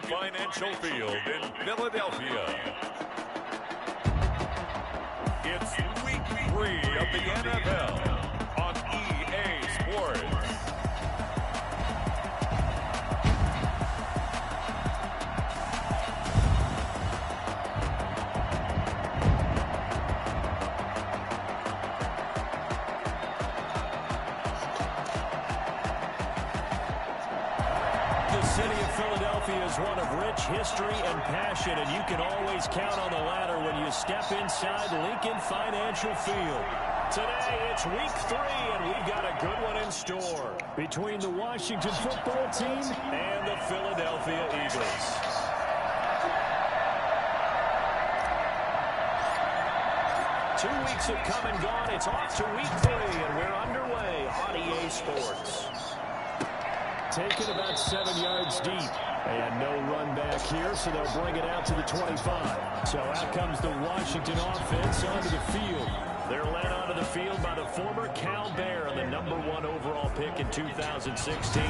Financial Field in Philadelphia. It's Week 3 of the NFL on EA Sports. The city of Philadelphia is one of rich history and passion, and you can always count on the latter when you step inside Lincoln Financial Field. Today, it's Week 3, and we've got a good one in store between the Washington football team and the Philadelphia Eagles. Two weeks have come and gone. It's off to Week 3, and we're underway on EA Sports. Taken about 7 yards deep. And no run back here, so they'll bring it out to the 25. So out comes the Washington offense onto the field. They're led onto the field by the former Cal Bear, the #1 overall pick in 2016,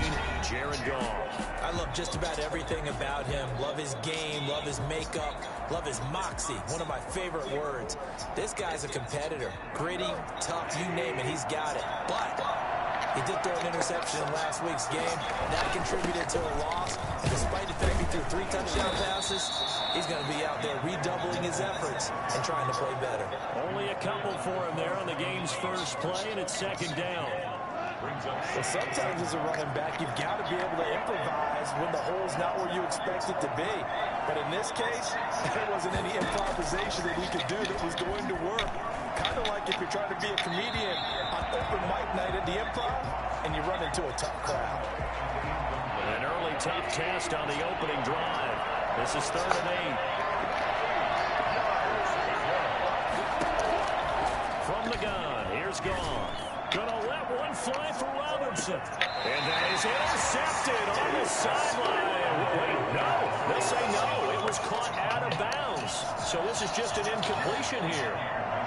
Jared Goff. I love just about everything about him. Love his game, love his makeup, love his moxie, one of my favorite words. This guy's a competitor. Gritty, tough, you name it, he's got it. But he did throw an interception in last week's game. That contributed to a loss. And despite the fact he threw 3 touchdown passes, he's going to be out there redoubling his efforts and trying to play better. Only a couple for him there on the game's first play, and it's second down. Well, sometimes as a running back, you've got to be able to improvise when the hole's not where you expect it to be. But in this case, there wasn't any improvisation that he could do that was going to work. Kind of like if you're trying to be a comedian on open mic night at the Improv and you run into a tough crowd. An early tough test on the opening drive. This is 3rd and 8. From the gun, here's Goff. Gonna let one fly for Robinson. And that is intercepted on the sideline. Wait, no. They'll say no. It was caught out of bounds. So this is just an incompletion here.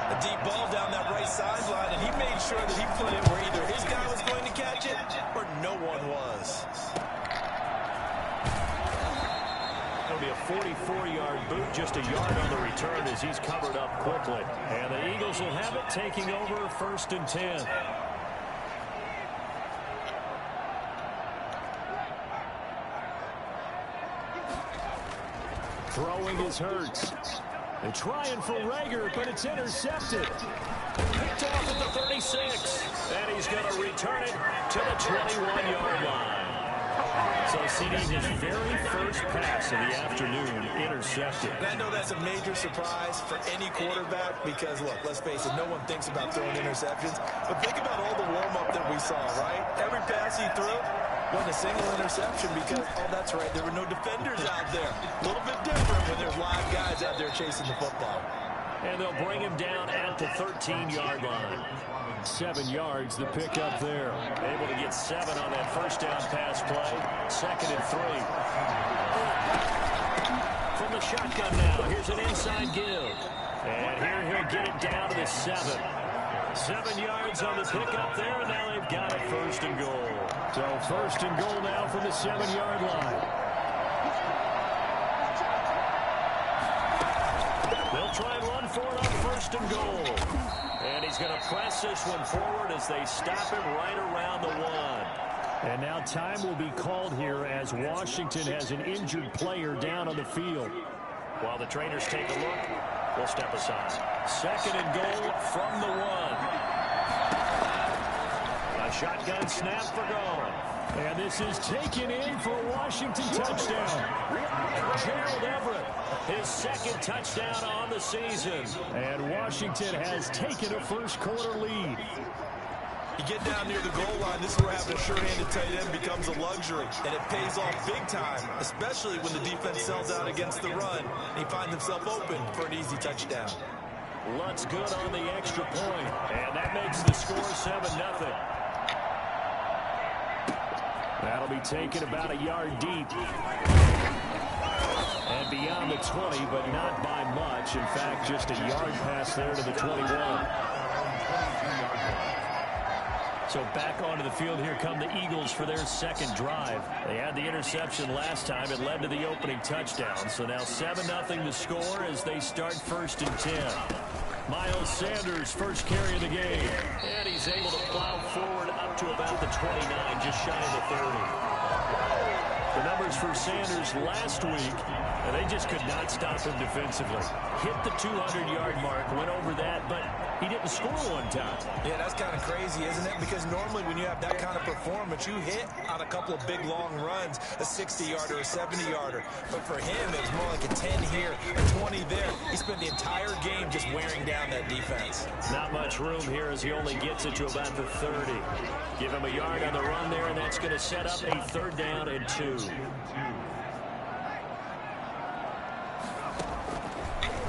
A deep ball down that right sideline, and he made sure that he put it where either his guy was going to catch it or no one was. It'll be a 44-yard boot, just a yard on the return as he's covered up quickly. And the Eagles will have it, taking over 1st and 10. Throwing is Hurts. They're trying for Rager, but it's intercepted. Picked off at the 36. And he's going to return it to the 21-yard line. So CD, his very first pass of the afternoon, intercepted. And I know that's a major surprise for any quarterback because, look, let's face it, no one thinks about throwing interceptions. But think about all the warm-up that we saw, right? Every pass he threw wasn't a single interception because, oh, that's right, there were no defenders out there. A little bit different when there's live guys out there chasing the football. And they'll bring him down at the 13-yard line. 7 yards, the pickup there. Able to get 7 on that first down pass play. 2nd and 3. From the shotgun now, here's an inside give. And here he'll get it down to the 7. 7 yards on the pickup there, and now they've got it 1st and goal. So 1st and goal now from the 7-yard line. They'll try and run for it on 1st and goal. And he's going to press this one forward as they stop him right around the 1. And now time will be called here as Washington has an injured player down on the field. While the trainers take a look, we'll step aside. 2nd and goal from the 1. A shotgun snap for Goff. And this is taken in for a Washington touchdown. Gerald Everett, his 2nd touchdown on the season. And Washington has taken a first-quarter lead. You get down near the goal line, this is where having a sure-handed tight end becomes a luxury. And it pays off big time, especially when the defense sells out against the run. And he finds himself open for an easy touchdown. Lutz good on the extra point. And that makes the score 7-0. That'll be taken about a yard deep. And beyond the 20, but not by much. In fact, just a yard pass there to the 21. So back onto the field, here come the Eagles for their second drive. They had the interception last time. It led to the opening touchdown. So now 7-0 the score as they start 1st and 10. Miles Sanders, first carry of the game. And he's able to plow forward up to about the 29, just shy of the 30. The numbers for Sanders last week, they just could not stop him defensively. Hit the 200-yard mark, went over that, but he didn't score one time. Yeah, that's kind of crazy, isn't it? Because normally when you have that kind of performance, you hit on a couple of big, long runs, a 60-yarder, a 70-yarder. But for him, it was more like a 10 here, a 20 there. He spent the entire game just wearing down that defense. Not much room here as he only gets it to about the 30. Give him a yard on the run there, and that's going to set up a 3rd down and 2.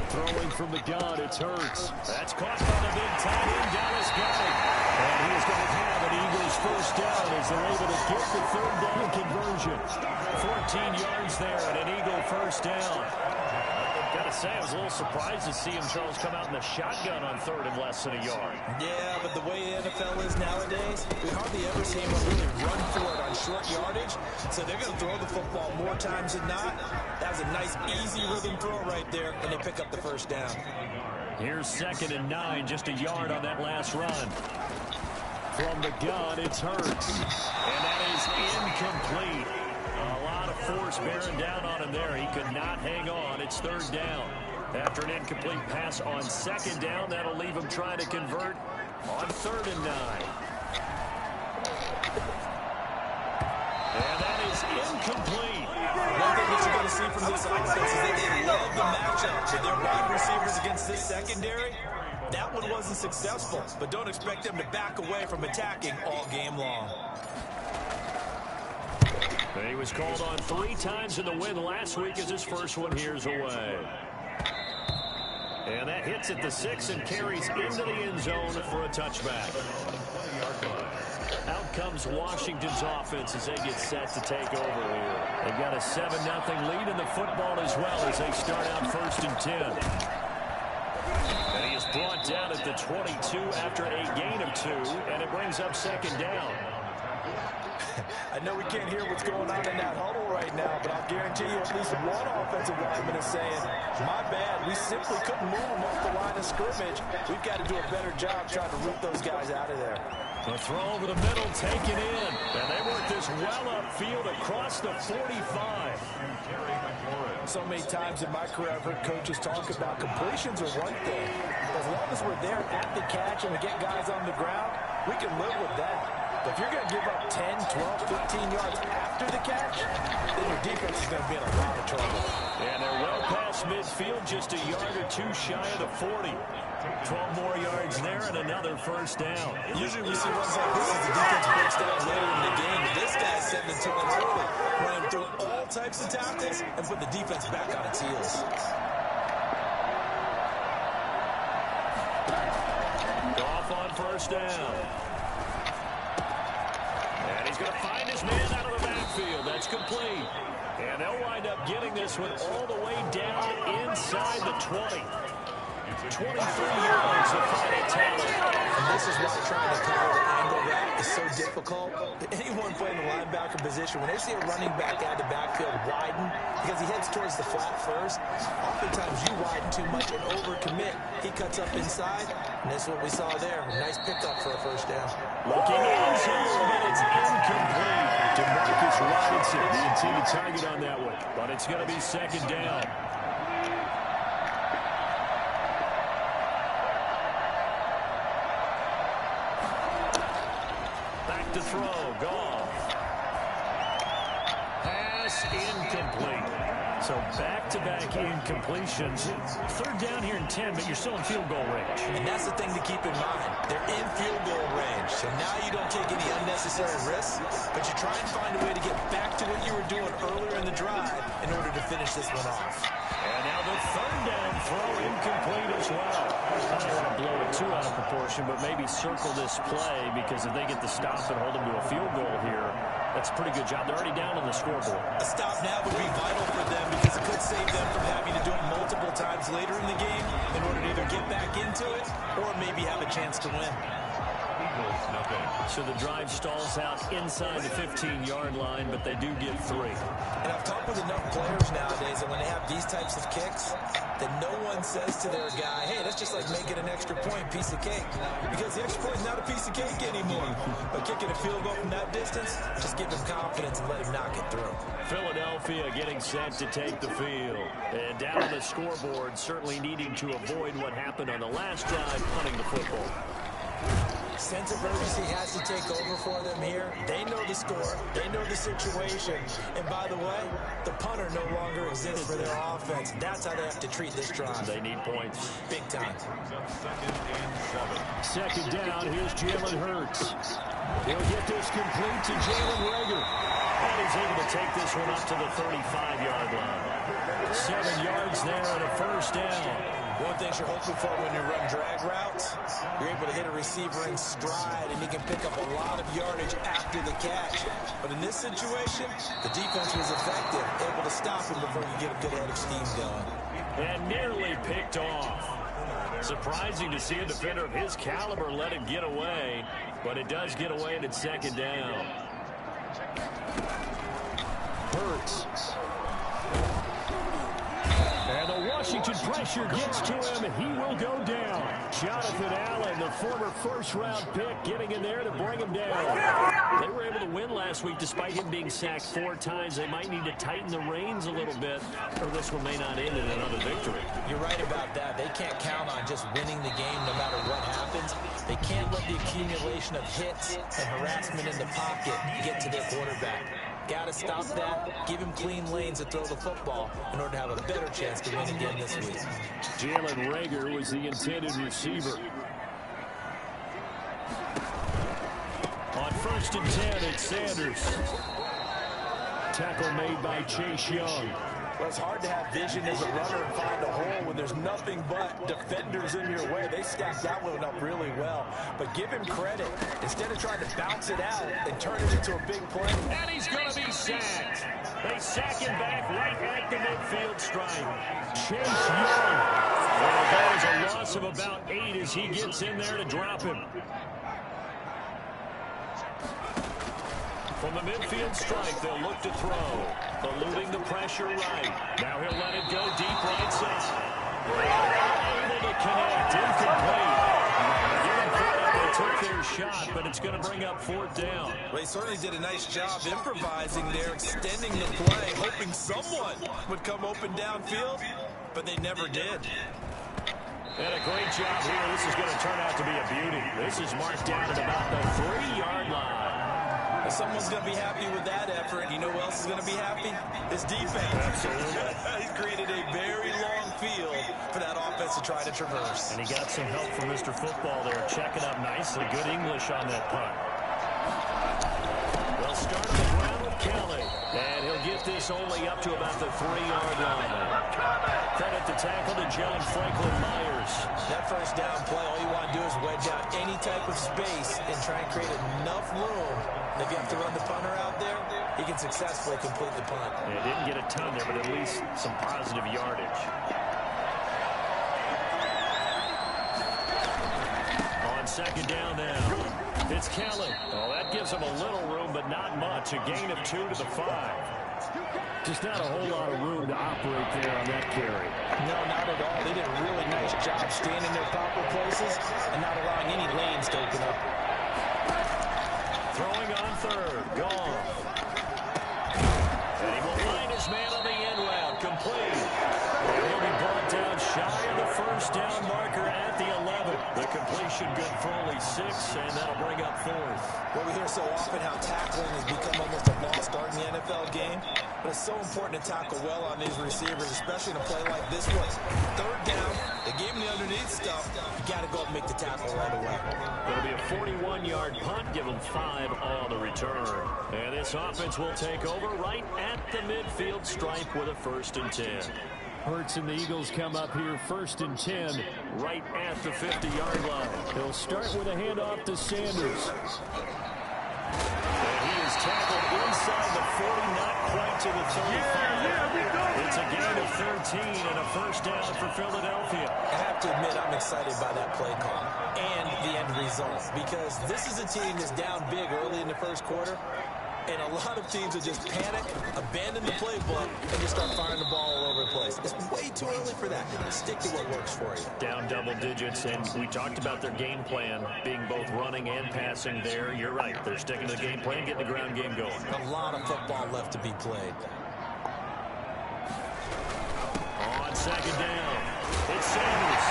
Throwing from the gun, it's Hurts. That's caught by the big tight end. Dallas got it. And he is going to have an Eagles first down as they're able to get the 3rd down conversion. 14 yards there and an Eagle first down. Got to say, I was a little surprised to see him, Charles, come out in the shotgun on 3rd and less than a yard. Yeah, but the way the NFL is nowadays, we hardly ever see him really run for it on short yardage. So they're going to throw the football more times than not. That was a nice, easy rhythm throw right there, and they pick up the first down. Here's 2nd and 9, just a yard on that last run. From the gun, it's Hurts. And that is incomplete. A lot of force bearing down on him there. He could not hang on. It's 3rd down. After an incomplete pass on 2nd down, that'll leave him trying to convert on 3rd and 9. And that is incomplete. One thing that you're going to see from this offense is that they love the matchup with their wide receivers against this secondary. That one wasn't successful, but don't expect them to back away from attacking all game long. He was called on 3 times in the win last week as his first one here's away. And that hits at the 6 and carries into the end zone for a touchback. Out comes Washington's offense as they get set to take over here. They've got a 7-0 lead in the football as well as they start out 1st and 10. And he is brought down at the 22 after a gain of 2, and it brings up 2nd down. I know we can't hear what's going on in that huddle right now, but I'll guarantee you at least one offensive lineman is saying, my bad, we simply couldn't move them off the line of scrimmage. We've got to do a better job trying to root those guys out of there. The throw over the middle, taken in. And they work this well upfield across the 45. So many times in my career, I've heard coaches talk about completions are one thing. As long as we're there at the catch and we get guys on the ground, we can live with that. But if you're going to give up 10, 12, 15 yards after the catch, then your defense is going to be in a lot of trouble. And they're well past midfield, just a yard or 2 shy of the 40. 12 more yards there and another first down. Usually we see runs like this as the defense breaks down later in the game. But this guy's setting the tone early, running through all types of tackles and put the defense back on its heels. Off on first down. And he's going to find his man out of the backfield. That's complete. And they'll wind up getting this one all the way down inside the 20. 23 yards of final tally. And this is why trying to cover the angle route is so difficult. Anyone playing the linebacker position, when they see a running back out of the backfield widen, because he heads towards the flat first, oftentimes you widen too much and overcommit. He cuts up inside, and that's what we saw there. A nice pickup for a first down. Looking in zone, but it's incomplete. DeMarcus Robinson, the intended target on that one. But it's going to be 2nd down. Back to throw, Goff. Pass incomplete. So back-to-back incompletions. 3rd down here in 10, but you're still in field goal range. And that's the thing to keep in mind. They're in field goal range. So now you don't take any unnecessary risks, but you try and find a way to get back to what you were doing earlier in the drive in order to finish this one off. And now the 3rd down throw incomplete as well. I don't want to blow it too out of proportion, but maybe circle this play because if they get the stop and hold them to a field goal here, that's a pretty good job. They're already down on the scoreboard. A stop now would be vital for them because it could save them from having to do it multiple times later in the game in order to either get back into it or maybe have a chance to win. So the drive stalls out inside the 15-yard line, but they do get 3. And I've talked with enough players nowadays that when they have these types of kicks, that no one says to their guy, hey, that's just like making an extra point, piece of cake. Because the extra point is not a piece of cake anymore. But kicking a field goal from that distance, just give him confidence and let him knock it through. Philadelphia getting set to take the field. And down on the scoreboard, certainly needing to avoid what happened on the last drive, punting the football. Sense of urgency has to take over for them here. They know the score. They know the situation. And by the way, the punter no longer exists for their offense. That's how they have to treat this drive. They need points. Big time. Second down, here's Jalen Hurts. He'll get this complete to Jalen Reagor. And he's able to take this one up to the 35-yard line. 7 yards there and a first down. One thing you're hoping for when you run drag routes, you're able to hit a receiver in stride, and he can pick up a lot of yardage after the catch. But in this situation, the defense was effective, able to stop him before you get a good head of steam going. And nearly picked off. Surprising to see a defender of his caliber let it get away, but it does get away and it's second down. Hurts. And the Washington pressure gets to him. He will go down. Jonathan Allen, the former first-round pick, getting in there to bring him down. They were able to win last week despite him being sacked 4 times. They might need to tighten the reins a little bit, or this one may not end in another victory. You're right about that. They can't count on just winning the game no matter what happens. They can't let the accumulation of hits and harassment in the pocket get to their quarterback. Got to stop that, give him clean lanes to throw the football in order to have a better chance to win again this week. Jalen Reagor was the intended receiver. On 1st and 10, it's Sanders. Tackle made by Chase Young. Well, it's hard to have vision as a runner and find a hole when there's nothing but defenders in your way. They stacked that one up really well. But give him credit. Instead of trying to bounce it out and turn it into a big play. And he's going to be sacked. They sack him back right at the midfield stripe. Chase Young. Well, that was a loss of about 8 as he gets in there to drop him. From the midfield strike, they'll look to throw. Eluding the pressure right. Now he'll let it go deep right side. Able to connect. Incomplete. They took their shot, but it's going to bring up 4th down. Well, he certainly did a nice job improvising there, extending the play, hoping someone would come open downfield, but they never did. And a great job here. This is going to turn out to be a beauty. This is marked down at about the 3-yard line. If someone's going to be happy with that effort, you know who else is going to be happy? His defense. Absolutely. He's created a very long field for that offense to try to traverse. And he got some help from Mr. Football there, checking up nicely. Good English on that punt. They'll start on the ground with Kelly. And he'll get this only up to about the 3-yard line. Credit the tackle to John Franklin Myers. That first down play, all you want to do is wedge out any type of space and try and create enough room. If you have to run the punter out there, he can successfully complete the punt. Yeah, didn't get a ton there, but at least some positive yardage. On 2nd down now, it's Kelly. Oh, that gives him a little room, but not much. A gain of 2 to the 5. Just not a whole lot of room to operate there on that carry. No, not at all. They did a really nice job staying in their proper places and not allowing any lanes to open up. Throwing on 3rd, gone. And he will find his man on the end route, complete. And he'll be brought down shy of the 1st down marker at the 11. The completion good for only 6, and that'll bring up 4th. Well, we hear so often how tackling has become almost a lost art in the NFL game, but it's so important to tackle well on these receivers, especially in a play like this one. 3rd down, they gave him the underneath stuff. You got to go up and make the tackle right away. It'll be a 41-yard punt, give them 5 on the return. And this offense will take over right at the midfield stripe with a 1st and 10. Hurts and the Eagles come up here 1st and 10 right at the 50-yard line. They'll start with a handoff to Sanders. And he is tackled inside the 40, not quite to the 35. It's a gain of and a first down for Philadelphia. I have to admit, I'm excited by that play call and the end result, because this is a team that's down big early in the first quarter, and a lot of teams will just panic, abandon the playbook, and just start firing the ball all over the place. It's way too early for that. Stick to what works for you. Down double digits, and we talked about their game plan being both running and passing there. You're right. They're sticking to the game plan, getting the ground game going. A lot of football left to be played. On second down, it's Sanders.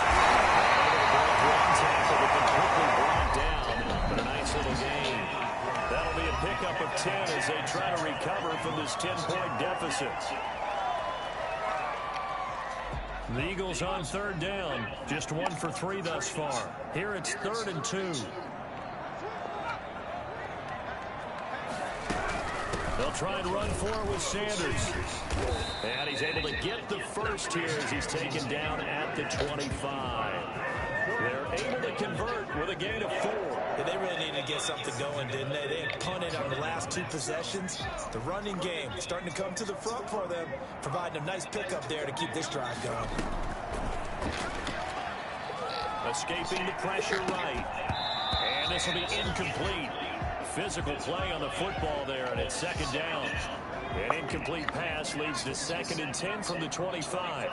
One tackle, but completely brought down, but a nice little gain. That'll be a pickup of 10 as they try to recover from this 10-point deficit. The Eagles on third down, just 1 for 3 thus far. Here it's 3rd and 2. They'll try and run for it with Sanders. And he's able to get the first here as he's taken down at the 25. They're able to convert with a gain of 4. Yeah, they really needed to get something going, didn't they? They had punted on the last 2 possessions. The running game starting to come to the front for them, providing a nice pickup there to keep this drive going. Escaping the pressure right. And this will be incomplete. Physical play on the football there, and it's second down. An incomplete pass leads to 2nd and 10 from the 25.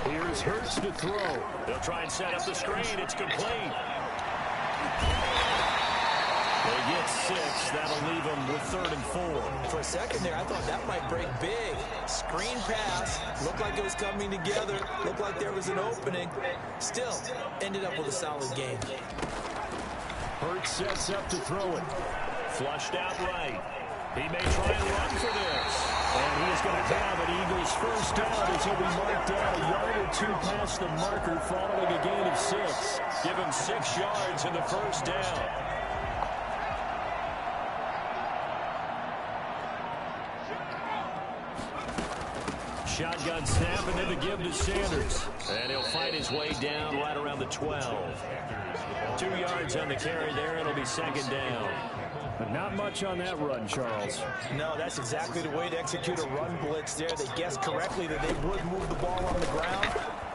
Here's Hurts to throw. They'll try and set up the screen. It's complete. They get 6. That'll leave them with 3rd and 4. For a second there, I thought that might break big. Screen pass. Looked like it was coming together. Looked like there was an opening. Still, ended up with a solid game. Hurts sets up to throw it. Flushed out right. He may try and run for this. And he is going to have an Eagles first down as he'll be marked down a yard or 2 past the marker following a gain of 6. Give him 6 yards in the first down. Shotgun snap and then the give to Sanders. And he'll fight his way down right around the 12. 2 yards on the carry there. It'll be second down. But not much on that run, Charles. No, that's exactly the way to execute a run blitz there. They guessed correctly that they would move the ball on the ground,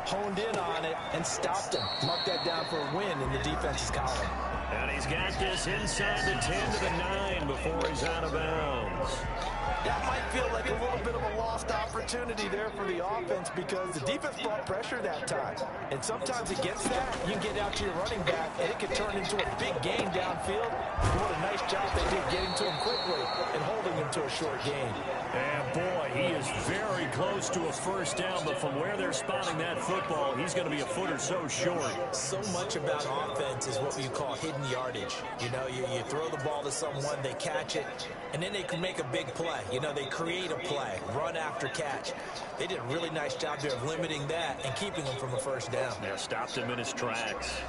honed in on it, and stopped him. Mark that down for a win in the defense's column. And he's got this inside the 10 to the 9 before he's out of bounds. That might feel like a little bit of a lost opportunity there for the offense because the defense brought pressure that time. And sometimes against that, you can get out to your running back, and it can turn into a big gain downfield. What a nice job they did getting to him quickly and holding him to a short gain. And boy, he is very close to a first down, but from where they're spotting that football, he's going to be a foot or so short. So much about offense is what we call hidden yardage. You know, you throw the ball to someone, they catch it, and then they can make a big play. You know, they create a play, run after catch. They did a really nice job there of limiting that and keeping him from a first down. Yeah, stopped him in his tracks.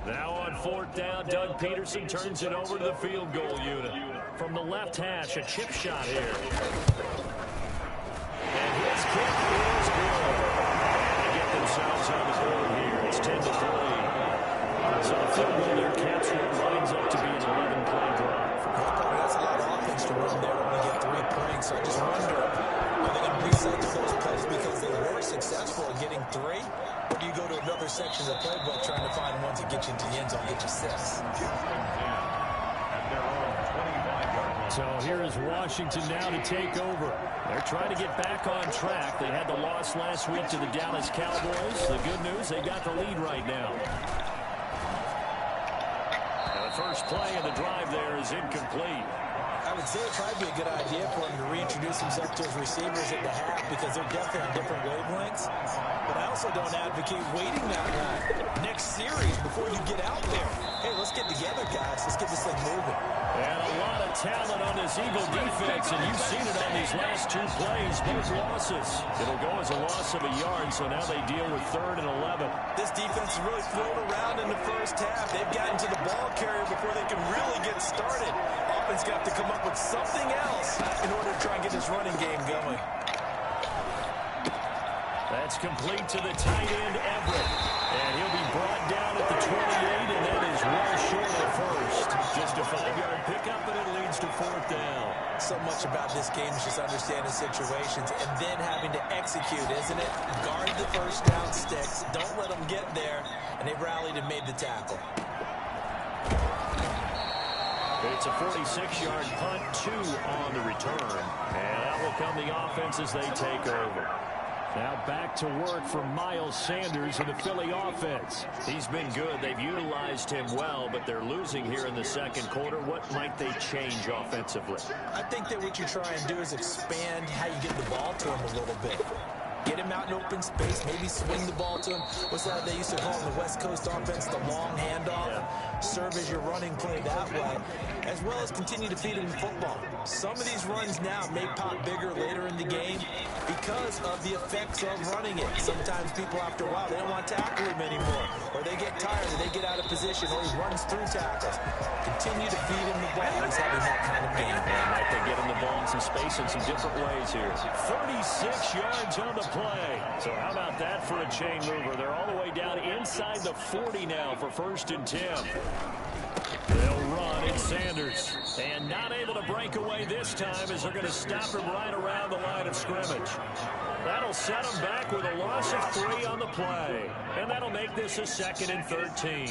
Now on 4th down, Doug Peterson turns it over to the field goal unit. From the left hash, a chip shot here. And his kick is good. And they get themselves on the board here. It's 10 to 3. So the field goal there caps what lines up to be an 11-play drive. That's a lot of offense to run there when you get 3 points. So I just wonder, are they going to recycle those plays because they were successful in getting 3? Or do you go to another section of the playbook trying to find ones that get you into the end zone, get you 6? So here is Washington now to take over. They're trying to get back on track. They had the loss last week to the Dallas Cowboys. The good news, they got the lead right now. And the first play of the drive there is incomplete. I would say it'd probably be a good idea for him to reintroduce himself to his receivers at the half because they're definitely on different wavelengths. But I also don't advocate waiting that long next series before you get out there. Hey, let's get together, guys. Let's get this thing moving. And a lot of talent on this Eagle defense, and you've seen it on these last 2 plays, both losses. It'll go as a loss of a yard, so now they deal with 3rd and 11. This defense is really thrown around in the first half. They've gotten to the ball carrier before they can really get started. Offense got to come up with something else in order to try and get this running game going. That's complete to the tight end, Everett. And he'll be brought down at the 28, and that is well short of first. 4th down. So much about this game is just understanding situations and then having to execute, isn't it? Guard the first down sticks. Don't let them get there. And they rallied and made the tackle. It's a 46-yard punt, 2 on the return. And that will come the offense as they take over. Now back to work for Miles Sanders and the Philly offense. He's been good. They've utilized him well, but they're losing here in the second quarter. What might they change offensively? I think that what you try and do is expand how you get the ball to him a little bit. Get him out in open space, maybe swing the ball to him. What's that they used to call in the West Coast offense, the long handoff? Yeah. Serve as your running play that way, as well as continue to feed him the football. Some of these runs now may pop bigger later in the game because of the effects of running it. Sometimes people, after a while, they don't want to tackle him anymore, or they get tired, or they get out of position, or he runs through tackles. Continue to feed him the ball. He's having that kind of game. And might they get him the ball in some space in some different ways here. 36 yards on the play. So how about that for a chain mover? They're all the way down inside the 40 now for 1st and 10. They'll run. It's Sanders. And not able to break away this time as they're going to stop him right around the line of scrimmage. That'll set him back with a loss of 3 on the play. And that'll make this a 2nd and 13.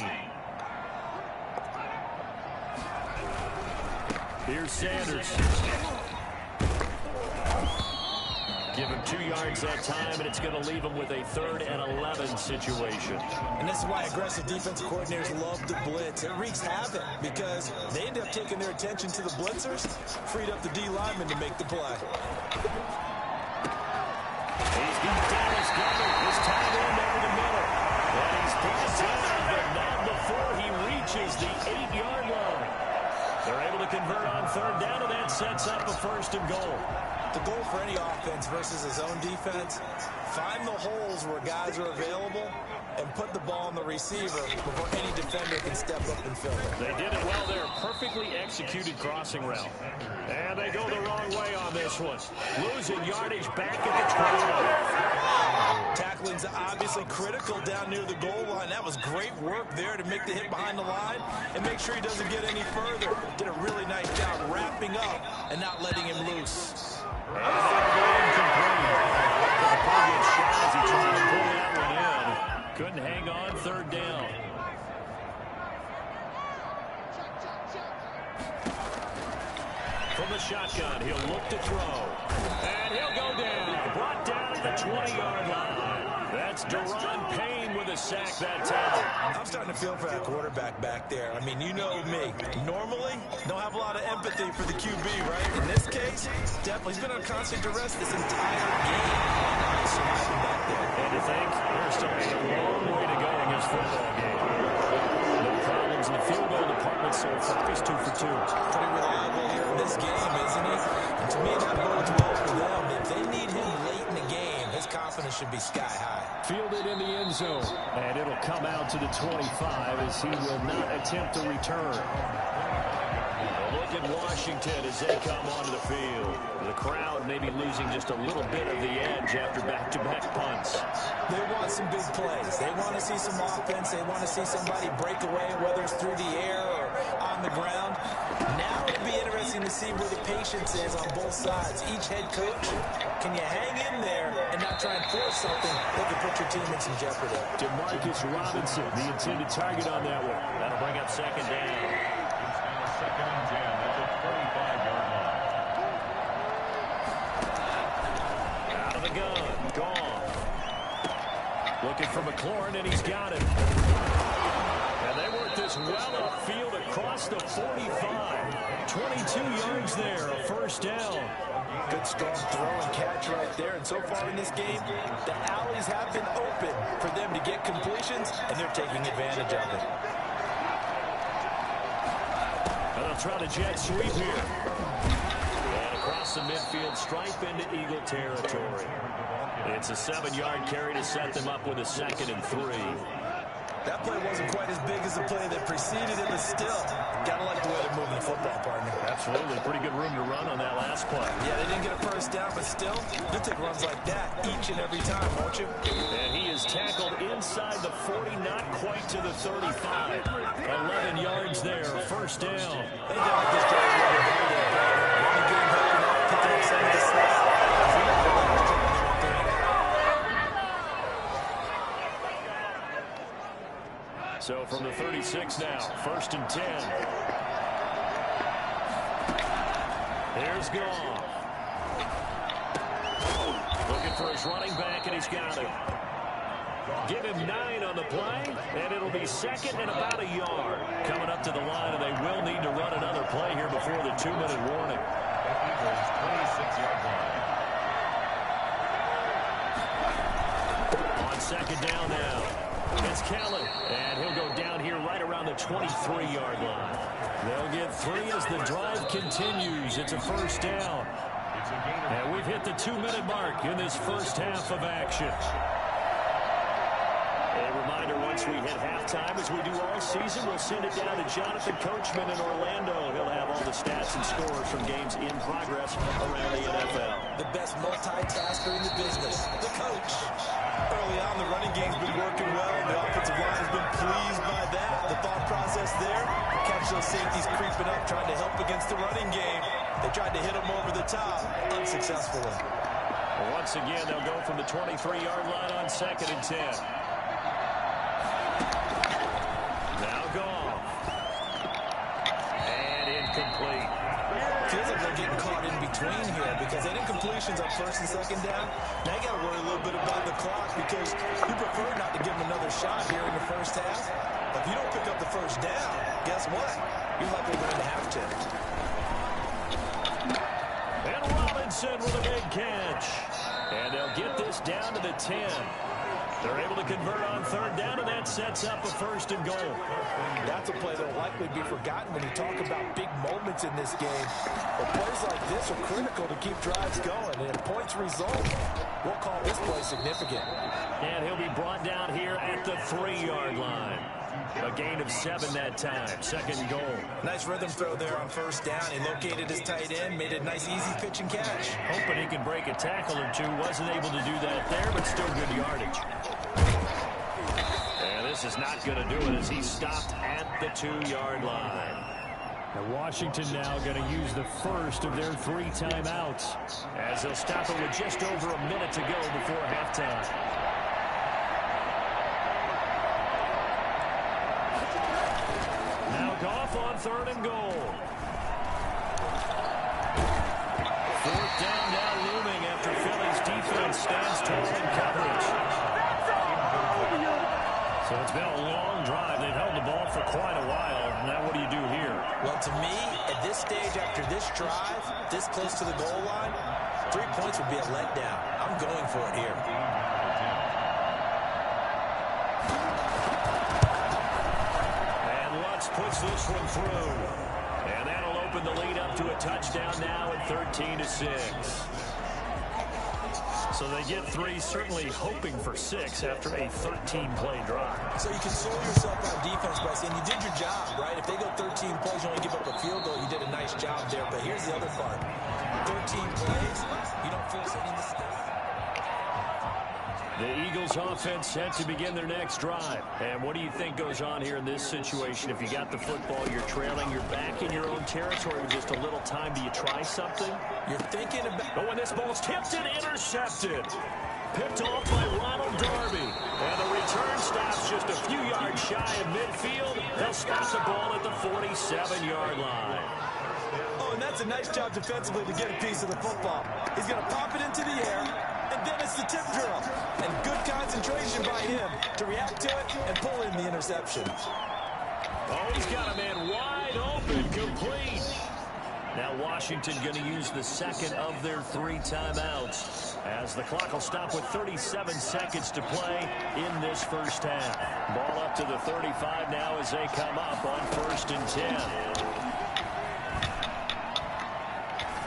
Here's Sanders. Give him 2 yards that time, and it's going to leave him with a 3rd and 11 situation. And this is why aggressive defensive coordinators love to blitz. It wreaks havoc because they end up taking their attention to the blitzers, freed up the D lineman to make the play. He's got Dallas Goedert. His tight end over the middle. And he's brought down, but not before he reaches the 8-yard line. They're able to convert on 3rd down, and that sets up a 1st and goal. The goal for any offense versus his own defense, find the holes where guys are available and put the ball on the receiver before any defender can step up and fill it. They did it well there. Perfectly executed crossing route. And they go the wrong way on this one. Losing yardage back at the 20. Tackling's obviously critical down near the goal line. That was great work there to make the hit behind the line and make sure he doesn't get any further. Did a really nice job wrapping up and not letting him loose. And incomplete. Got a pretty good shot as he tried to pull that one in. Couldn't hang on. 3rd down. From the shotgun, he'll look to throw. And he'll go down. Brought down at the 20-yard line. That's Daron Payne with a sack that time. I'm starting to feel for that quarterback back there. I mean, you know me. Normally, don't have a lot of empathy for the QB, right? In this case, definitely. He's been on constant duress this entire game. He's surviving back there. And to think, there's still a long way to go in this football game. No problems in the field goal department so far. He's 2 for 2. Pretty reliable here in this game, isn't he? And to me, that bodes well for them. If they need him late in the game, his confidence should be sky high. Fielded in the end zone. And it'll come out to the 25 as he will not attempt to return. Look at Washington as they come onto the field. The crowd maybe losing just a little bit of the edge after back-to-back punts. They want some big plays. They want to see some offense. They want to see somebody break away, whether it's through the air or on the ground. Now it'll be interesting to see where the patience is on both sides. Each head coach, can you hang in there and not try and force something that could put your team in some jeopardy? Demarcus Robinson, the intended target on that one. That'll bring up 2nd down. Second and 10 at the 25-yard line. Out of the gun. Gone. Looking for McLaurin, and he's got it. And they work this well upfield across the 45. 22 yards there, a 1st down. Good strong throw and catch right there. And so far in this game, the alleys have been open for them to get completions, and they're taking advantage of it. And they'll try to jet sweep here. And across the midfield stripe into Eagle territory. It's a 7-yard carry to set them up with a 2nd and 3. That play wasn't quite as big as the play that preceded it, but still, gotta like the way they're moving the football, partner. Absolutely. Pretty good room to run on that last play. Yeah, they didn't get a 1st down, but still, you'll take runs like that each and every time, won't you? And he is tackled inside the 40, not quite to the 35. 11 yards there, 1st down. They got this drive really better than with the snap. So from the 36 now, 1st and 10. Here's Goff. Looking for his running back, and he's got him. Give him 9 on the play, and it'll be 2nd and about a yard. Coming up to the line, and they will need to run another play here before the 2-minute warning. On 2nd down now, it's Kelly, and he'll go down here right around the 23-yard line. They'll get 3 as the drive continues. It's a 1st down. And we've hit the 2-minute mark in this first half of action. A reminder, once we hit halftime, as we do all season, we'll send it down to Jonathan Coachman in Orlando. He'll have all the stats and scores from games in progress around the NFL. The best multitasker in the business, the coach. Early on, the running game's been working well. The offensive line has been pleased by that. The thought process there, catch those safeties creeping up, trying to help against the running game. They tried to hit them over the top, unsuccessfully. Once again, they'll go from the 23-yard line on 2nd and 10. Now Goff. And incomplete. Feels like they're getting caught in between here because they did completions on 1st and 2nd down. Now you got to worry a little bit about the clock because you prefer not to give them another shot here in the first half. If you don't pick up the 1st down, guess what? You're likely going to have to. And Robinson with a big catch. And they'll get this down to the 10. They're able to convert on 3rd down, and that sets up a 1st and goal. That's a play that will likely be forgotten when you talk about big moments in this game. But plays like this are critical to keep drives going. And if points result, we'll call this play significant. And he'll be brought down here at the 3-yard line. A gain of 7 that time. 2nd and goal. Nice rhythm throw there on 1st down. He located his tight end, made a nice easy pitch and catch. Hoping he could break a tackle or two. Wasn't able to do that there, but still good yardage. And this is not going to do it as he's stopped at the 2-yard line. Now Washington now going to use the first of their 3 timeouts as they'll stop it with just over a minute to go before halftime. Now Goff on 3rd and goal. 4th down now looming after Philly's defense stands tall in coverage. So it's been a long drive. They've held the ball for quite a while. Now what do you do here? Well, to me, at this stage after this drive, this close to the goal line, 3 points would be a letdown. I'm going for it here. And Lutz puts this one through. And that'll open the lead up to a touchdown now at 13-6. So they get 3, certainly hoping for 6 after a 13-play drive. So you console yourself on defense by saying you did your job, right? If they go 13 plays, you only give up a field goal, you did a nice job there. But here's the other part. 13 plays, you don't force any mistakes. The Eagles offense set to begin their next drive. And what do you think goes on here in this situation? If you got the football, you're trailing, you're back in your own territory with just a little time. Do you try something? You're thinking about... Oh, and this ball's tipped and intercepted. Picked off by Ronald Darby. And the return stops just a few yards shy of midfield. They'll stop the ball at the 47-yard line. Oh, and that's a nice job defensively to get a piece of the football. He's going to pop it into the air. And then it's the tip drill. And good concentration by him to react to it and pull in the interception. Oh, he's got a man wide open, complete. Now Washington going to use the 2nd of their 3 timeouts as the clock will stop with 37 seconds to play in this first half. Ball up to the 35 now as they come up on 1st and 10.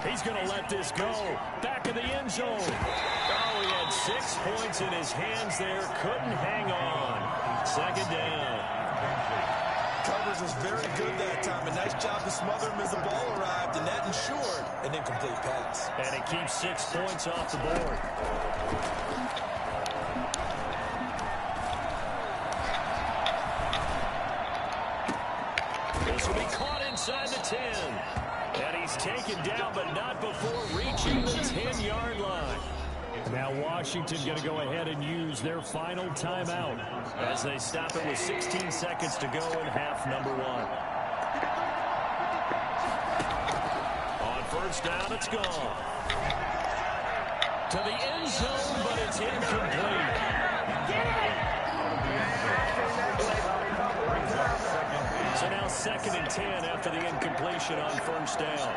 He's going to let this go. Back in the end zone. Oh, he had 6 points in his hands there. Couldn't hang on. 2nd down. Coverage was very good that time. A nice job to smother him as the ball arrived, and that ensured an incomplete pass. And it keeps 6 points off the board. This will be caught inside the 10. And he's taken down, but not before reaching the 10-yard line. Now Washington going to go ahead and use their final timeout as they stop it with 16 seconds to go in half number 1. On first down, it's gone. To the end zone, but it's incomplete. So now 2nd and 10 after the incompletion on first down.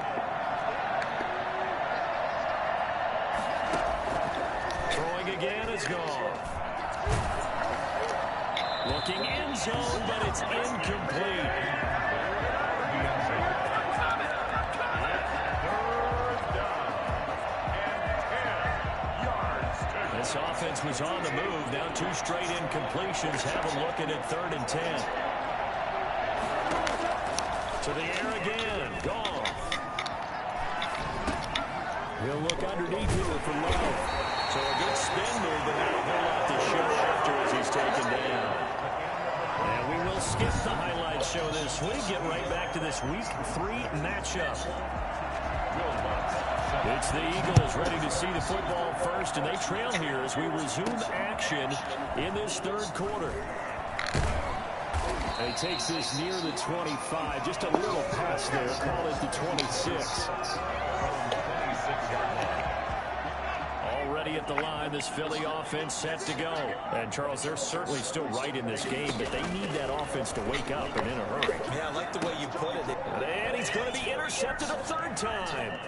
Throwing again is gone. Looking end zone, but it's incomplete. This offense was on the move. Now 2 straight incompletions have them looking at 3rd and 10. To the air again. Gone. He'll look underneath here for Love. So a good spin move, but not a whole lot to show after as he's taken down. And we will skip the highlight show this week. Get right back to this Week 3 matchup. It's the Eagles ready to see the football first, and they trail here as we resume action in this 3rd quarter. And he takes this near the 25. Just a little pass there. Call it the 26. Already at the line, this Philly offense set to go. And, Charles, they're certainly still right in this game, but they need that offense to wake up and in a hurry. Yeah, I like the way you put it. And he's going to be intercepted a 3rd time.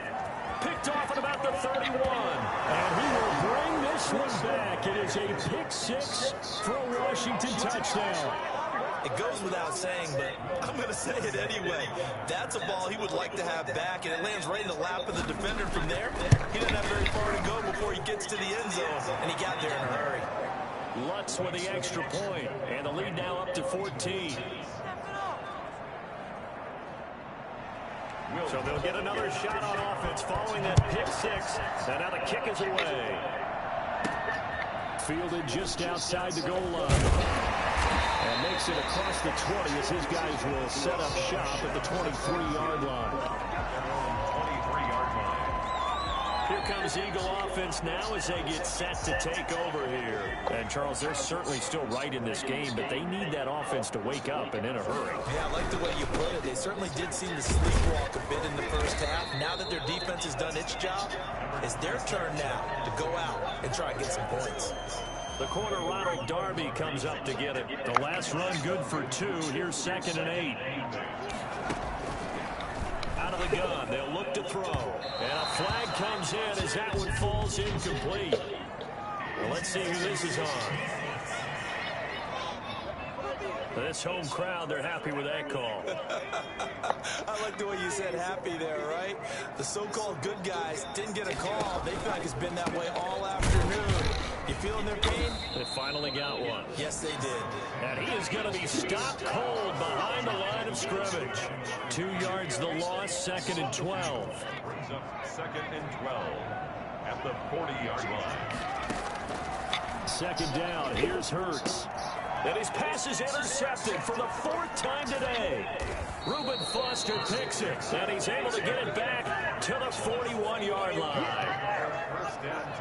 Picked off at about the 31. And he will bring this one back. It is a pick 6 for a Washington touchdown. It goes without saying, but I'm going to say it anyway. That's a ball he would like to have back, and it lands right in the lap of the defender from there. He doesn't have very far to go before he gets to the end zone, and he got there in a hurry. Lutz with the extra point, and the lead now up to 14. So they'll get another shot on offense following that pick 6. And now the kick is away. Fielded just outside the goal line. And makes it across the 20 as his guys will set up shop at the 23-yard line. Here comes Eagle offense now as they get set to take over here. And, Charles, they're certainly still right in this game, but they need that offense to wake up and in a hurry. Yeah, I like the way you put it. They certainly did seem to sleepwalk a bit in the first half. Now that their defense has done its job, it's their turn now to go out and try and get some points. The corner, Ronald Darby, comes up to get it. The last run good for 2. Here's 2nd and 8. Out of the gun, they'll look to throw. And a flag comes in as that one falls incomplete. Well, let's see who this is on. This home crowd, they're happy with that call. I like the way you said happy there, right? The so-called good guys didn't get a call. They feel like it's been that way all afternoon. You feeling their pain? They finally got one. Yes, they did. And he is going to be stopped cold behind the line of scrimmage. 2 yards the loss, 2nd and 12. Brings up 2nd and 12 at the 40-yard line. 2nd down, here's Hurts. And his pass is intercepted for the 4th time today. Reuben Foster picks it, and he's able to get it back to the 41-yard line.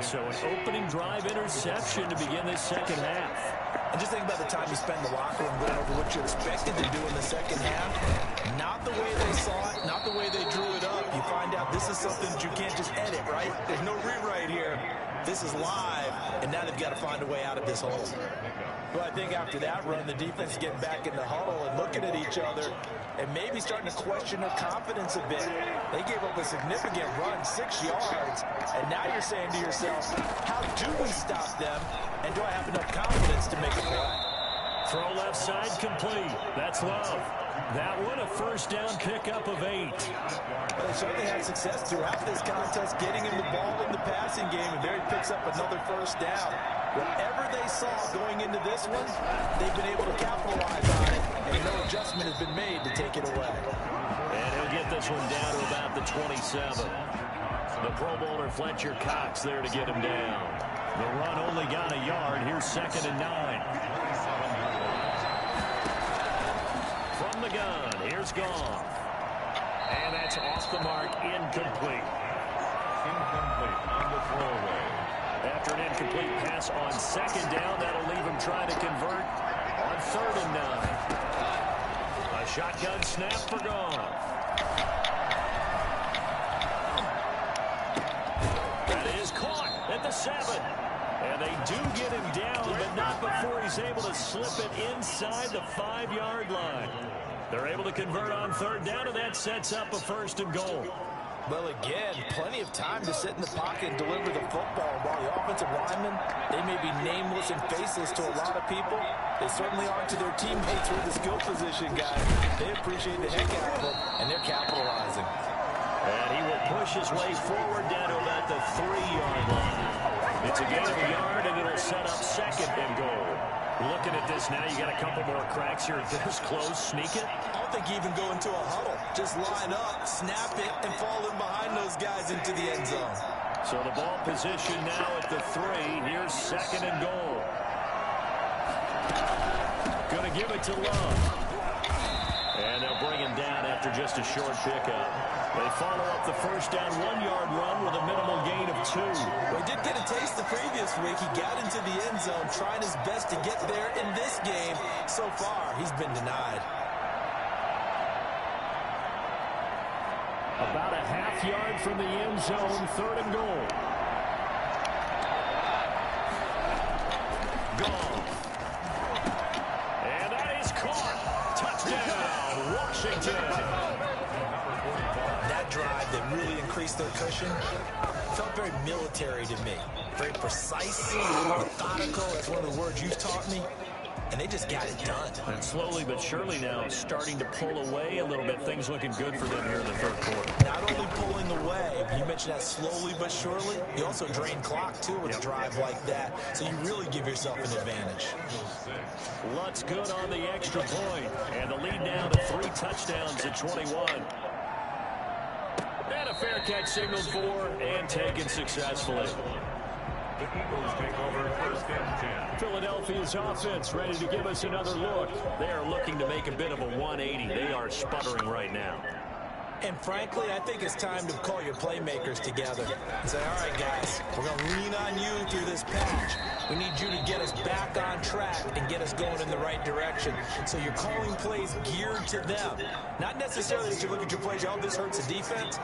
So an opening drive interception to begin this 2nd half. And just think about the time you spend in the locker room going over what you expected to do in the 2nd half. Not the way they saw it, not the way they drew it up. You find out this is something that you can't just edit, right? There's no rewrite here. This is live, and now they've got to find a way out of this hole. Well, I think after that run, the defense is getting back in the huddle and looking at each other and maybe starting to question their confidence a bit. They gave up a significant run, 6 yards, and now you're saying to yourself, how do we stop them, and do I have enough confidence to make a play? Throw left side complete. That's Love. That one a 1st down pickup of 8. Well, they certainly had success throughout this contest, getting him the ball in the passing game, and there he picks up another 1st down. Whatever they saw going into this one, they've been able to capitalize on it, and no adjustment has been made to take it away. And he'll get this one down to about the 27. The Pro Bowler Fletcher Cox there to get him down. The run only got a yard. Here's 2nd and 9. From the gun, here's Goff. And that's That's off the mark, incomplete. Incomplete on the throwaway. After an incomplete pass on second down, that'll leave him trying to convert on 3rd and 9. A shotgun snap for Goff. That is caught at the 7. And they do get him down, but not before he's able to slip it inside the 5-yard line. They're able to convert on 3rd down, and that sets up a 1st and goal. Well, again, plenty of time to sit in the pocket and deliver the football. While the offensive linemen, they may be nameless and faceless to a lot of people, they certainly aren't to their teammates with the skill position guys. They appreciate the heck out of them, and they're capitalizing. And he will push his way forward down to about the 3-yard line. It's a gain of a yard, and it'll set up 2nd and goal. Looking at this now, you got a couple more cracks here. This close, sneak it. I don't think you even go into a huddle. Just line up, snap it, and fall in behind those guys into the end zone. So the ball position now at the 3. Here's 2nd and goal. Going to give it to Love. And they'll bring him down after just a short pickup. They follow up the 1st down 1-yard run with a minimal gain of 2. Well, he did get a taste the previous week. He got into the end zone, trying his best to get there in this game. So far, he's been denied. About a half-yard from the end zone, 3rd and goal. Goff. And that is caught. Touchdown, Washington. That drive that really increased their cushion felt very military to me. Very precise, methodical. That's one of the words you've taught me. And they just got it done. And slowly but surely now starting to pull away a little bit. Things looking good for them here in the 3rd quarter. Not only pulling away, you mentioned that slowly but surely. You also drain clock, too, with a drive like that. So you really give yourself an advantage. Lutz good on the extra point. And the lead now to 3 touchdowns at 21. And a fair catch signaled for and taken successfully. The Eagles take over 1st and 10. Philadelphia's offense ready to give us another look. They are looking to make a bit of a 180. They are sputtering right now. And frankly, I think it's time to call your playmakers together and say, all right, guys, we're going to lean on you through this patch. We need you to get us back on track and get us going in the right direction. So you're calling plays geared to them. Not necessarily that you look at your plays, oh, this hurts the defense.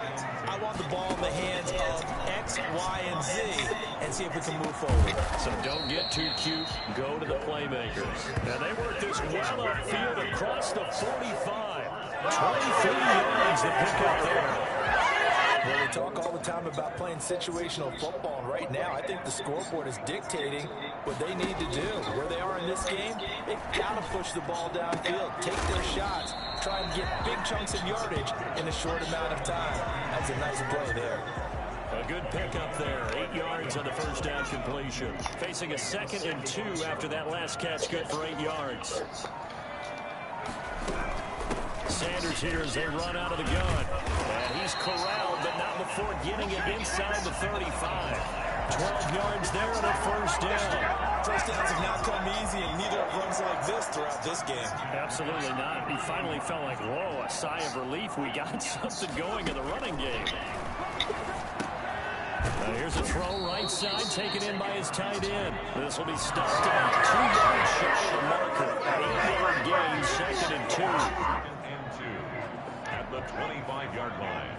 I want the ball in the hands of X, Y, and Z and see if we can move forward. So don't get too cute. Go to the playmakers. And they work this well upfield across the 45. 23 yards to pick up there. Well, we talk all the time about playing situational football, and right now I think the scoreboard is dictating what they need to do. Where they are in this game, they've got to push the ball downfield, take their shots, try and get big chunks of yardage in a short amount of time. That's a nice play there. A good pickup there. 8 yards on the 1st down completion. Facing a 2nd and 2 after that last catch, good for 8 yards. Sanders here as they run out of the gun. And he's corralled, but not before getting it inside the 35. 12 yards there on a 1st down. First downs have not come easy, and neither have runs like this throughout this game. Absolutely not. He finally felt like, whoa, a sigh of relief. We got something going in the running game. Here's a throw right side, taken in by his tight end. This will be stopped about 2 yards shy of the marker. 8-yard gain, 2nd and 2. At the 25-yard line.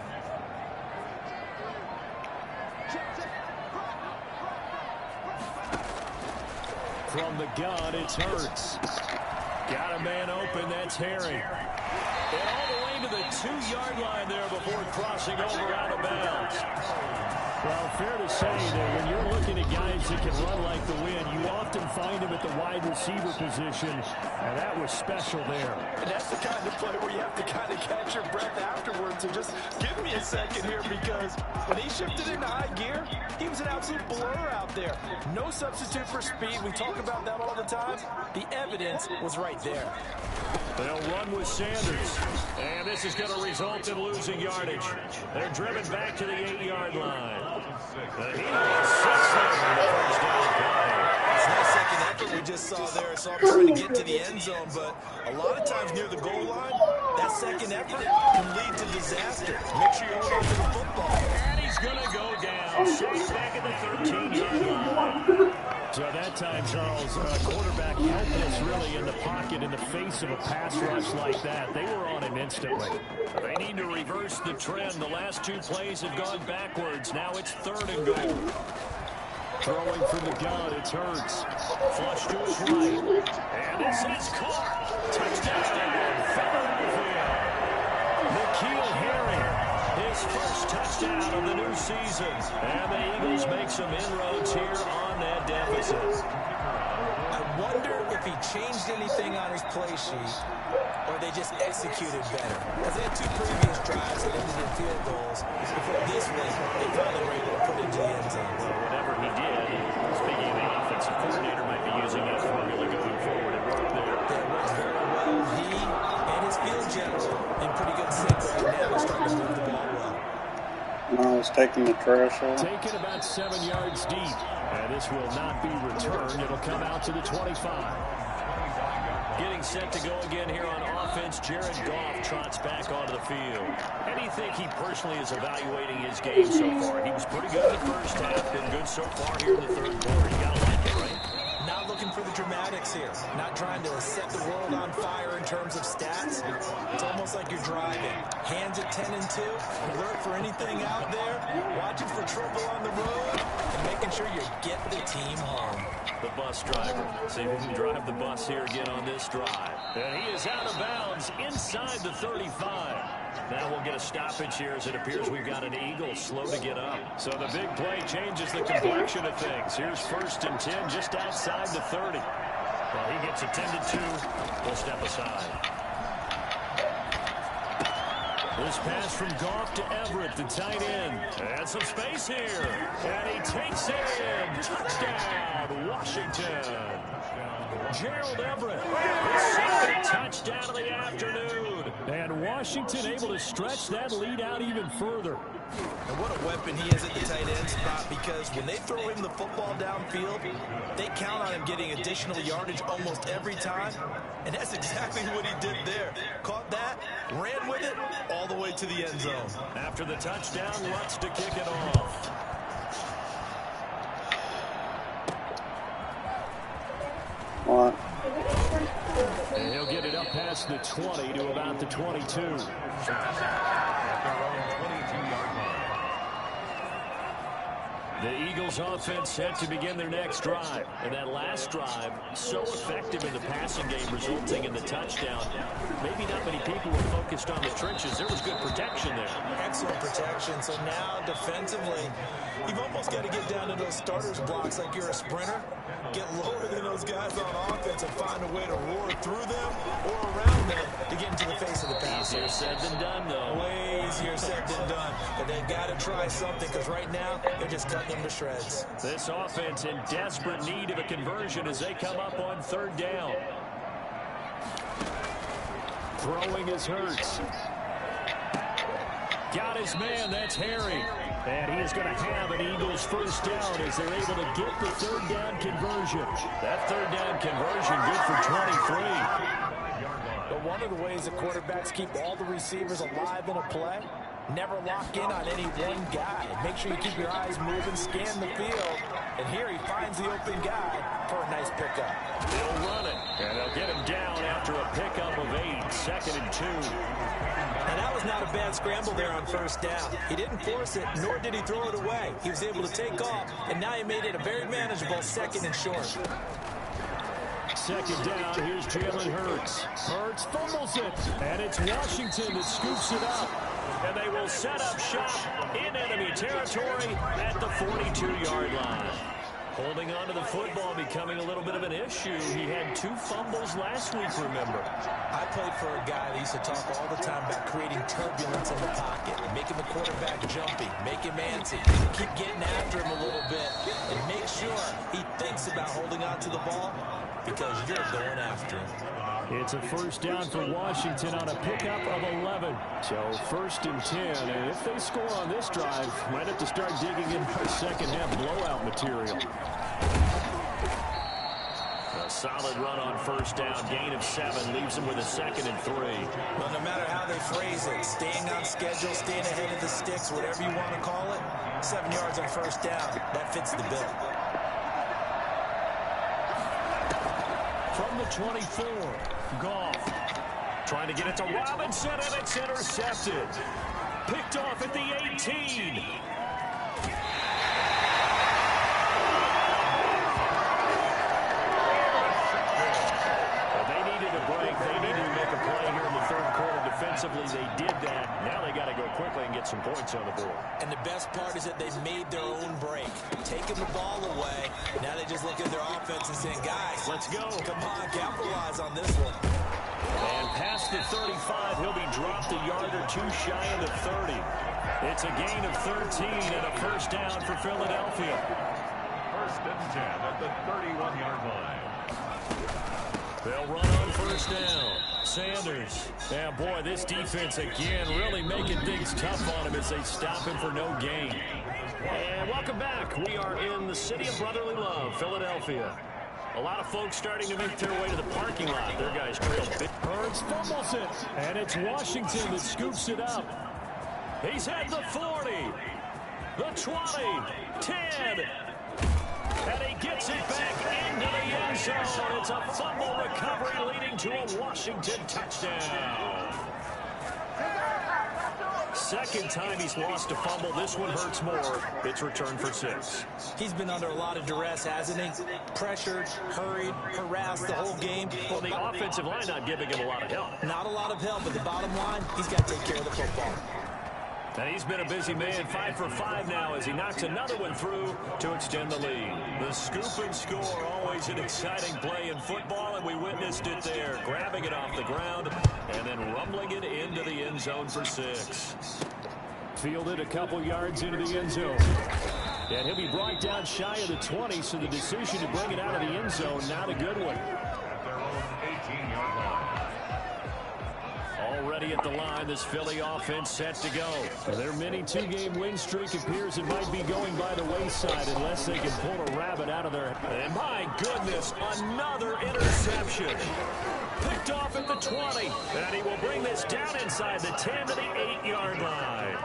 From the gun, it's Hurts. Got a man open, that's Harry. And all the way to the 2-yard line there before crossing over out of bounds. Well, fair to say that when you're looking at guys that can run like the wind, you often find them at the wide receiver position, and that was special there. And that's the kind of play where you have to kind of catch your breath afterwards and just give me a second here, because when he shifted into high gear, he was an absolute blur out there. No substitute for speed. We talk about that all the time. The evidence was right there. They'll run with Sanders, and this is going to result in losing yardage. They're driven back to the 8-yard line. He has 6 there for the 1st down play. It's that second effort we just saw there. Saw him trying to get to the end zone, but a lot of times near the goal line, that second effort can lead to disaster. Make So that time, Charles, quarterback helpless really in the pocket in the face of a pass rush like that. They were on him instantly. They need to reverse the trend. The last two plays have gone backwards. Now it's 3rd and goal. Throwing from the gun, it's Hurts. Flush to his right. And this is caught. Touchdown, Philadelphia. N'Keal Harry, his first touchdown of the new season. And the Eagles make some inroads here on that deficit. I wonder if he changed anything on his play sheet or they just executed better. Because they had 2 previous drives that ended in field goals before this one they finally were able to put into the end zone. Well, whatever he did, speaking of the offensive coordinator, might be using that formula going forward. It worked there. That works very well. He and his field general in pretty good sync right now. They're starting to move the ball well. Miles taking the trash out. Taken about 7 yards deep. And this will not be returned. It'll come out to the 25. Getting set to go again here on offense. Jared Goff trots back onto the field. And you think he personally is evaluating his game so far? He was pretty good in the first half. Been good so far here in the 3rd quarter. You got to like it, right? Not looking for the dramatics here. Not trying to set the world on fire in terms of stats. It's almost like you're driving. Hands at 10 and 2. Alert for anything out there. Watching for trouble on the road. And making sure you get the team home. The bus driver. See if he can drive the bus here again on this drive. And he is out of bounds inside the 35. Now we'll get a stoppage here as it appears we've got an Eagle slow to get up. So the big play changes the complexion of things. Here's 1st and 10 just outside the 30. Well, he gets attended to. We'll step aside. This pass from Goff to Everett, the tight end. And some space here. And he takes it in. Touchdown, Washington. Gerald Everett, his 2nd touchdown of the afternoon. And Washington able to stretch that lead out even further. And what a weapon he is at the tight end spot, because when they throw him the football downfield, they count on him getting additional yardage almost every time. And that's exactly what he did there. Caught that, ran with it, all the way to the end zone. After the touchdown, Lutz to kick it off. What? And he'll get it up past the 20 to about the 22. The Eagles offense set to begin their next drive. And that last drive, so effective in the passing game, resulting in the touchdown. Maybe not many people were focused on the trenches. There was good protection there. Excellent protection. So now defensively, you've almost got to get down to those starters blocks like you're a sprinter. Get lower than those guys on offense and find a way to roar through them or around them to get into the face of the passer. Easier said than done, though. Way easier said than done. But they've got to try something, because right now they're just cutting them to shreds. This offense in desperate need of a conversion as they come up on 3rd down. Throwing is Hurts. Got his man, that's Harry. And he is going to have an Eagles 1st down as they're able to get the 3rd down conversion. That 3rd down conversion good for 23. But one of the ways the quarterbacks keep all the receivers alive in a play, never lock in on any one guy. Make sure you keep your eyes moving, scan the field. And here he finds the open guy for a nice pickup. They'll run it, and they'll get him down after a pickup of 8, 2nd and 2. And that was not a bad scramble there on 1st down. He didn't force it, nor did he throw it away. He was able to take off, and now he made it a very manageable 2nd and short. 2nd down, here's Jalen Hurts. Hurts fumbles it, and it's Washington that scoops it up. And they will set up shop in enemy territory at the 42-yard line. Holding on to the football becoming a little bit of an issue. He had 2 fumbles last week, remember. I played for a guy that used to talk all the time about creating turbulence in the pocket, making the quarterback jumpy, make him antsy, keep getting after him a little bit, and make sure he thinks about holding on to the ball, because you're going after him. It's a 1st down for Washington on a pickup of 11. So 1st and 10, and if they score on this drive, might have to start digging in for second half blowout material. A solid run on 1st down, gain of 7, leaves them with a 2nd and 3. Well, no matter how they phrase it, staying on schedule, staying ahead of the sticks, whatever you want to call it, 7 yards on 1st down, that fits the bill. From the 24, Goff. Trying to get it to Robinson, and it's intercepted. Picked off at the 18. Defensively, they did that. Now they got to go quickly and get some points on the board. And the best part is that they made their own break, taking the ball away. Now they just look at their offense and saying, guys, let's go. Come on, capitalize on this one. And past the 35, he'll be dropped a yard or two shy of the 30. It's a gain of 13 and a first down for Philadelphia. First and 10 at the 31-yard line. They'll run on first down. Sanders. Yeah, boy, this defense again really making things tough on him as they stop him for no gain. And welcome back. We are in the city of brotherly love, Philadelphia. A lot of folks starting to make their way to the parking lot. Their guys trail. Hurts fumbles it, and it's Washington that scoops it up. He's at the 40, the 20, 10. And he gets it back into the end zone. It's a fumble recovery leading to a Washington touchdown. Second time he's lost a fumble. This one hurts more. It's returned for 6. He's been under a lot of duress, hasn't he? Pressured, hurried, harassed the whole game. Well, the offensive line not giving him a lot of help. Not a lot of help, but the bottom line, he's got to take care of the football. And he's been a busy man, 5 for 5 now as he knocks another one through to extend the lead. The scoop and score, always an exciting play in football, and we witnessed it there, grabbing it off the ground and then rumbling it into the end zone for 6. Fielded a couple yards into the end zone. And he'll be brought down shy of the 20, so the decision to bring it out of the end zone, not a good one. At their own 18-yard line. Already at the line, this Philly offense set to go. Their mini 2-game win streak appears it might be going by the wayside unless they can pull a rabbit out of their... And my goodness, another interception. Picked off at the 20. And he will bring this down inside the 10 to the 8-yard line.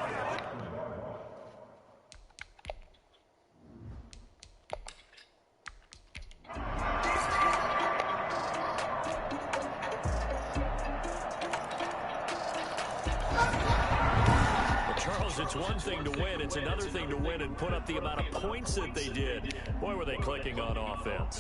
It's one thing to win. It's another thing to win and put up the amount of points that they did. Boy, were they clicking on offense.